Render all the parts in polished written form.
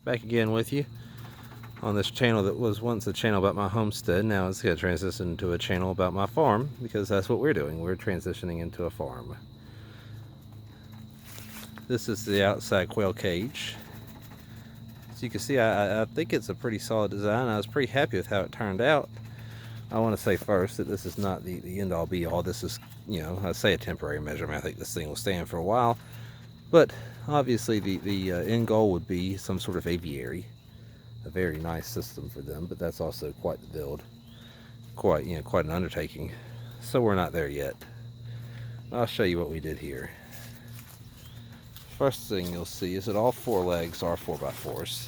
back again with you on this channel that was once a channel about my homestead. Now it's going to transition into a channel about my farm, because that's what we're doing. We're transitioning into a farm. This is the outside quail cage. As you can see, I think it's a pretty solid design. I was pretty happy with how it turned out. I want to say first that this is not the end-all be-all. This is, you know, I say a temporary measurement. I think this thing will stand for a while. But obviously the end goal would be some sort of aviary. A very nice system for them, but that's also quite the build. Quite an undertaking. So we're not there yet. I'll show you what we did here. First thing you'll see is that all four legs are 4x4s.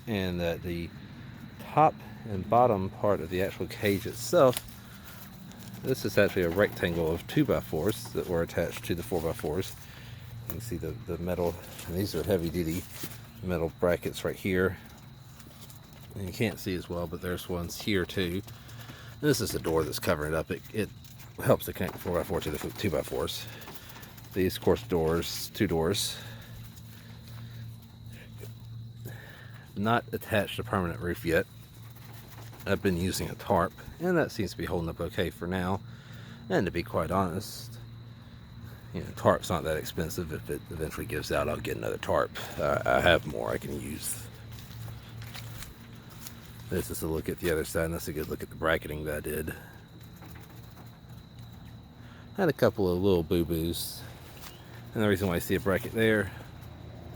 And that the top and bottom part of the actual cage itself, this is actually a rectangle of 2x4s that were attached to the 4x4s. You can see the metal, and these are heavy duty metal brackets right here. And you can't see as well, but there's ones here too. And this is the door that's covering it up. It helps to connect the 4x4 to the 2x4s. These, of course, doors, two doors. Not attached to permanent roof yet. I've been using a tarp, and that seems to be holding up okay for now. And to be quite honest, you know, tarp's not that expensive. If it eventually gives out, I'll get another tarp. I have more I can use. This is a look at the other side, and that's a good look at the bracketing that I did. I had a couple of little boo-boos, and the reason why I see a bracket there,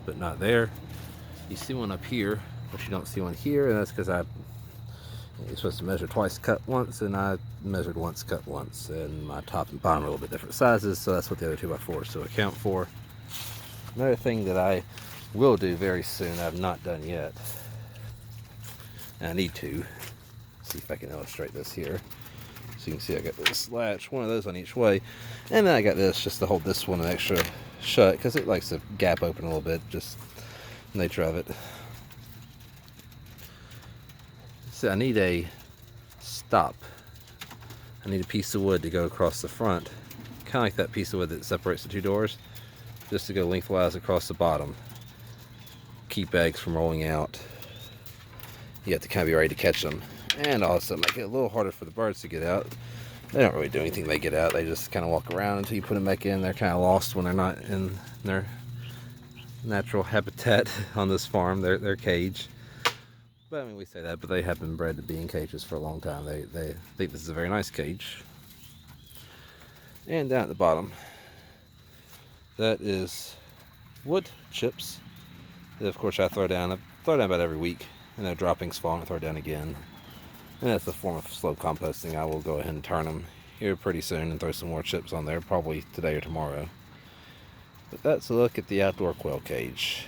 but not there, you see one up here, but you don't see one here, and that's because you're supposed to measure twice, cut once, and I measured once, cut once, and my top and bottom are a little bit different sizes, so that's what the other 2x4s to account for. Another thing that I will do very soon, I've not done yet, and I need to. See if I can illustrate this here. So you can see I got this latch, one of those on each way, and then I got this just to hold this one extra shut, because it likes to gap open a little bit, just the nature of it. So I need a stop. I need a piece of wood to go across the front, kind of like that piece of wood that separates the two doors, just to go lengthwise across the bottom. Keep eggs from rolling out. You have to kind of be ready to catch them, and also make it a little harder for the birds to get out. They don't really do anything when they get out. They just kind of walk around until you put them back in. They're kind of lost when they're not in their natural habitat on this farm, their cage. But I mean, we say that, but they have been bred to be in cages for a long time. They think this is a very nice cage. And down at the bottom, that is wood chips that, of course, I throw down. I throw down about every week, and their droppings fall and I throw it down again. And that's a form of slow composting. I will go ahead and turn them here pretty soon and throw some more chips on there, probably today or tomorrow. But that's a look at the outdoor quail cage.